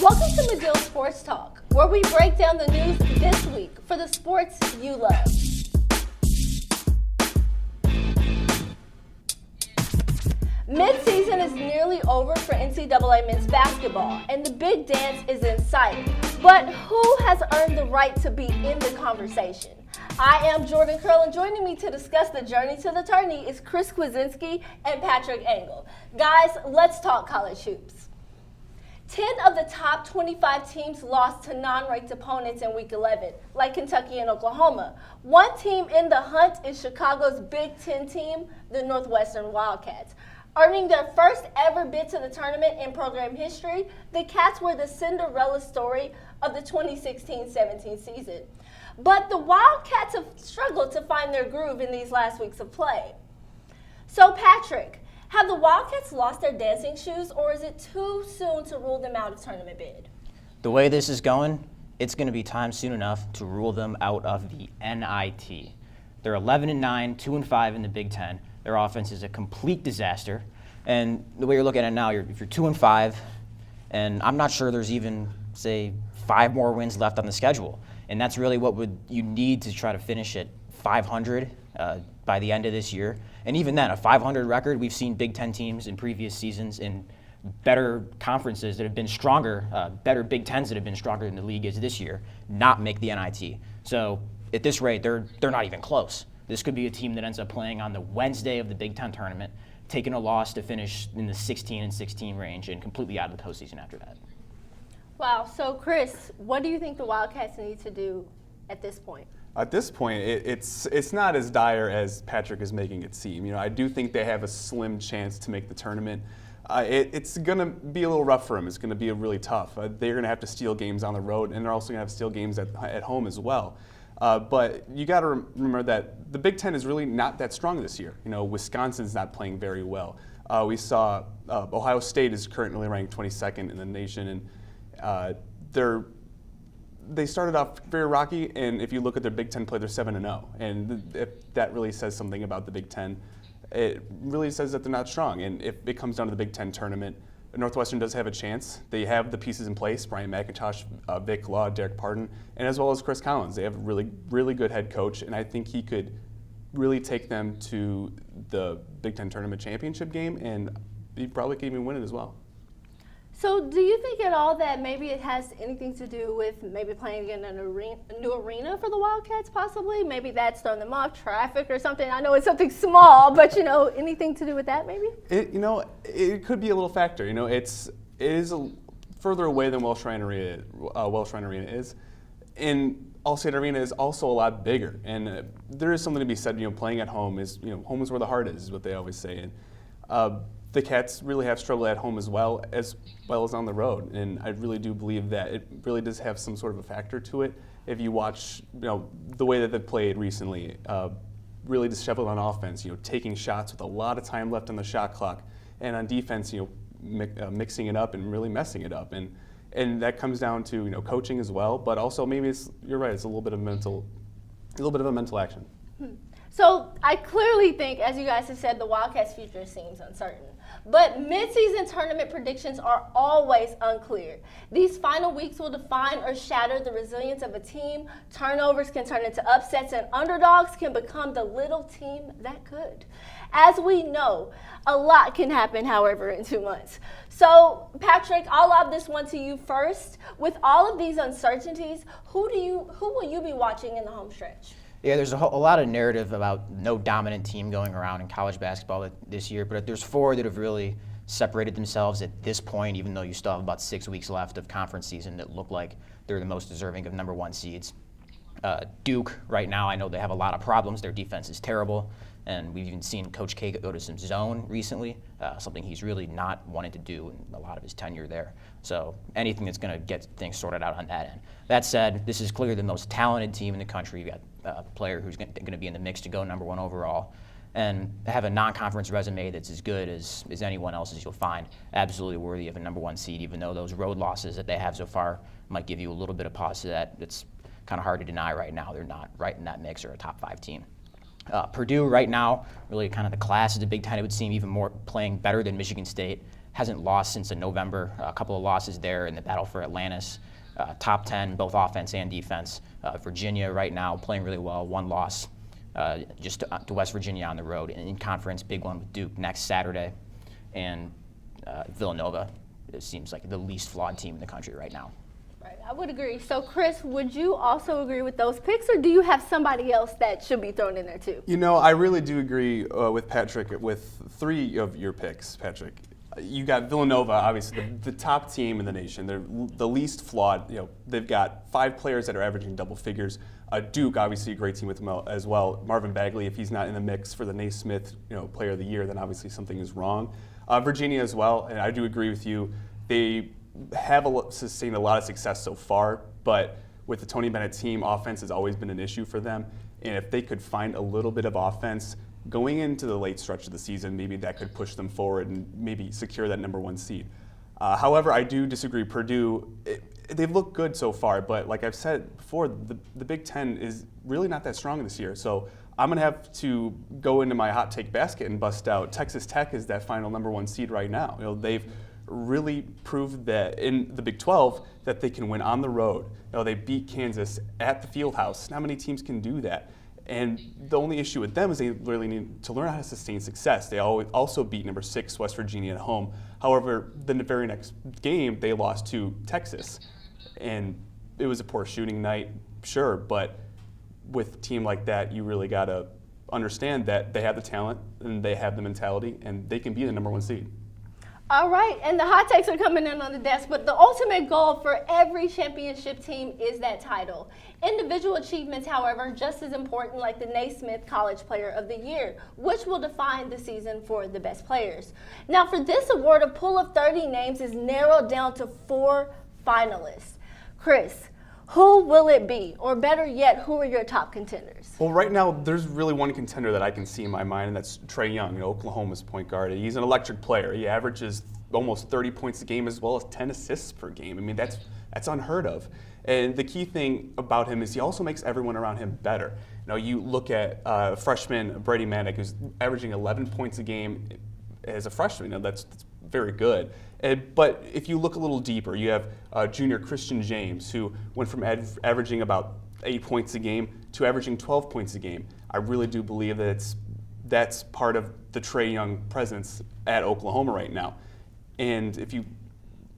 Welcome to Medill Sports Talk, where we break down the news this week for the sports you love. Midseason is nearly over for NCAA men's basketball, and the big dance is in sight. But who has earned the right to be in the conversation? I am Jourdan Kerl, and joining me to discuss the journey to the tourney is Kwiecinski and Patrick Engel. Guys, let's talk college hoops. 10 of the top 25 teams lost to non-ranked opponents in Week 11, like Kentucky and Oklahoma. One team in the hunt is Chicago's Big Ten team, the Northwestern Wildcats. Earning their first ever bid to the tournament in program history, the Cats were the Cinderella story of the 2016-17 season. But the Wildcats have struggled to find their groove in these last weeks of play. So Patrick, have the Wildcats lost their dancing shoes, or is it too soon to rule them out of tournament bid? The way this is going, it's going to be time soon enough to rule them out of the NIT. They're 11-9, 2-5 in the Big Ten. Their offense is a complete disaster. And the way you're looking at it now, if you're 2-5, and I'm not sure there's even, say, 5 more wins left on the schedule. And that's really what you need to try to finish at 500 by the end of this year. And even then, a 500 record, we've seen Big Ten teams in previous seasons in better conferences that have been stronger, better Big Tens that have been stronger than the league is this year, not make the NIT. So at this rate, they're not even close. This could be a team that ends up playing on the Wednesday of the Big Ten tournament, taking a loss to finish in the 16-16 range and completely out of the postseason after that. Wow. So, Chris, what do you think the Wildcats need to do at this point? At this point, it's not as dire as Patrick is making it seem. You know, I do think they have a slim chance to make the tournament. It's going to be a little rough for them. It's going to be really tough. They're going to have to steal games on the road, and they're also going to have to steal games at home as well. But you got to remember that the Big Ten is really not that strong this year. You know, Wisconsin's not playing very well. We saw Ohio State is currently ranked 22nd in the nation, and they started off very rocky. And if you look at their Big Ten play, they're 7-0, and if that really says something about the Big Ten. It really says that they're not strong. And if it comes down to the Big Ten tournament, Northwestern does have a chance. They have the pieces in place: Brian McIntosh, Vic Law, Derek Pardon, and as well as Chris Collins. They have a really, really good head coach, and I think he could really take them to the Big Ten tournament championship game, and he probably could even win it as well. So do you think at all that maybe it has anything to do with maybe playing in a new arena for the Wildcats possibly? Maybe that's throwing them off, traffic or something. I know it's something small, but, anything to do with that maybe? It could be a little factor. It is further away than Welsh Ryan Arena is. And Allstate Arena is also a lot bigger. And there is something to be said, playing at home is home is where the heart is what they always say. And the Cats really have struggled at home as well as on the road, and I really do believe that it really does have some sort of a factor to it. If you watch, the way that they've played recently, really disheveled on offense, taking shots with a lot of time left on the shot clock, and on defense, mixing it up and really messing it up, and that comes down to coaching as well, but also maybe you're right, it's a little bit of a mental action. So I clearly think, as you guys have said, the Wildcats' future seems uncertain. But mid-season tournament predictions are always unclear. These final weeks will define or shatter the resilience of a team. Turnovers can turn into upsets, and underdogs can become the little team that could. As we know, a lot can happen, however, in 2 months. So, Patrick, I'll lob this one to you first. With all of these uncertainties, who will you be watching in the home stretch? Yeah, there's a lot of narrative about no dominant team going around in college basketball this year, but there's 4 that have really separated themselves at this point, even though you still have about 6 weeks left of conference season that look like they're the most deserving of number 1 seeds. Duke, right now, I know they have a lot of problems. Their defense is terrible, and we've even seen Coach K go to some zone recently, something he's really not wanted to do in a lot of his tenure there. So anything that's going to get things sorted out on that end. That said, this is clearly the most talented team in the country. You've got a player who's going to be in the mix to go number 1 overall, and have a non-conference resume that's as good as anyone else's you'll find. Absolutely worthy of a number 1 seed, even though those road losses that they have so far might give you a little bit of pause to that. It's kind of hard to deny right now. They're not right in that mix or a top 5 team. Purdue right now, really kind of the class of the Big Ten, it would seem, even more playing better than Michigan State. hasn't lost since November. A couple of losses there in the battle for Atlantis. Top 10, both offense and defense. Virginia right now playing really well. One loss just to West Virginia on the road. In conference, big one with Duke next Saturday. And Villanova, it seems like the least flawed team in the country right now. Right, I would agree. So, Chris, would you also agree with those picks, or do you have somebody else that should be thrown in there too? You know, I really do agree with Patrick with 3 of your picks, Patrick. You got Villanova, obviously the top team in the nation. They're the least flawed. You know, they've got 5 players that are averaging double figures. Duke, obviously a great team with them as well. Marvin Bagley, if he's not in the mix for the Naismith, Player of the Year, then obviously something is wrong. Virginia as well, and I do agree with you. They have sustained a lot of success so far, but with the Tony Bennett team, offense has always been an issue for them. And if they could find a little bit of offense going into the late stretch of the season, maybe that could push them forward and maybe secure that #1 seed. However, I do disagree. Purdue, they've looked good so far, but like I've said before, the Big Ten is really not that strong this year. So I'm going to have to go into my hot take basket and bust out Texas Tech is that final #1 seed right now. They've really proved that in the Big 12 that they can win on the road. They beat Kansas at the Fieldhouse. Not many teams can do that. And the only issue with them is they really need to learn how to sustain success. They also beat #6 West Virginia at home. However, the very next game they lost to Texas. And it was a poor shooting night, sure, but with a team like that, you really got to understand that they have the talent and they have the mentality and they can be the #1 seed. All right, and the hot takes are coming in on the desk, but the ultimate goal for every championship team is that title. Individual achievements, however, just as important, like the Naismith College Player of the Year, which will define the season for the best players. Now, for this award, a pool of 30 names is narrowed down to 4 finalists. Chris, who will it be? Or better yet, who are your top contenders? Well, right now, there's really one contender that I can see in my mind, and that's Trae Young, Oklahoma's point guard. He's an electric player. He averages almost 30 points a game as well as 10 assists per game. I mean, that's unheard of. And the key thing about him is he also makes everyone around him better. You look at freshman Brady Manick, who's averaging 11 points a game as a freshman. That's very good. But if you look a little deeper, you have junior Christian James, who went from averaging about 8 points a game to averaging 12 points a game. I really do believe that that's part of the Trae Young presence at Oklahoma right now. And if you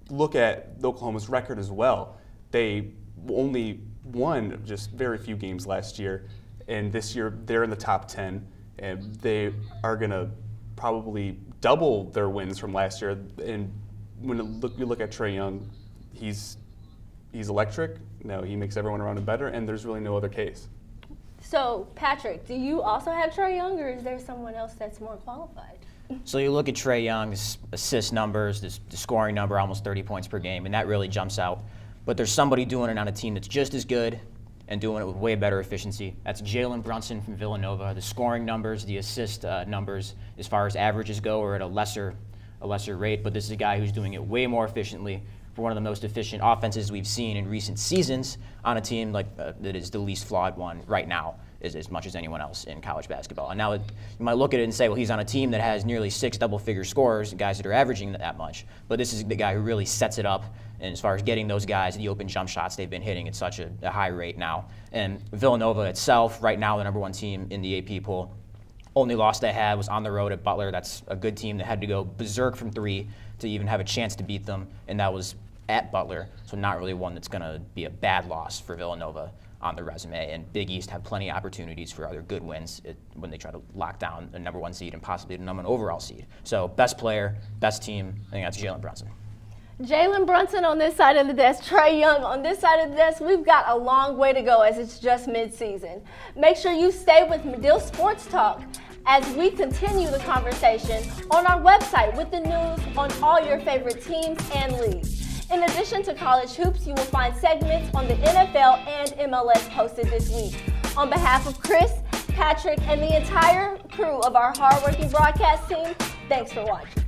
look at Oklahoma's record as well, they only won just very few games last year. And this year, they're in the top 10, and they are going to probably double their wins from last year. And when you look at Trae Young, he's electric. He makes everyone around him better, and there's really no other case. So, Patrick, do you also have Trae Young, or is there someone else that's more qualified? So you look at Trae Young's assist numbers, the scoring number, almost 30 points per game, and that really jumps out. But there's somebody doing it on a team that's just as good and doing it with way better efficiency. That's Jalen Brunson from Villanova. The scoring numbers, the assist numbers, as far as averages go, are at a lesser rate, but this is a guy who's doing it way more efficiently for one of the most efficient offenses we've seen in recent seasons on a team like that is the least flawed one right now, as much as anyone else in college basketball. And now you might look at it and say, well, he's on a team that has nearly 6 double-figure scorers, guys that are averaging that much. But this is the guy who really sets it up. And as far as getting those guys, the open jump shots they've been hitting at such a high rate now. And Villanova itself, right now, the #1 team in the AP poll. Only loss they had was on the road at Butler. That's a good team that had to go berserk from 3 to even have a chance to beat them, and that was at Butler. So not really one that's going to be a bad loss for Villanova on the resume. And Big East have plenty of opportunities for other good wins when they try to lock down the #1 seed and possibly the #1 overall seed. So best player, best team, I think that's Jalen Brunson. Jalen Brunson on this side of the desk, Trae Young on this side of the desk. We've got a long way to go as it's just mid-season. Make sure you stay with Medill Sports Talk as we continue the conversation on our website with the news on all your favorite teams and leagues. In addition to college hoops, you will find segments on the NFL and MLS posted this week. On behalf of Chris, Patrick, and the entire crew of our hardworking broadcast team, thanks for watching.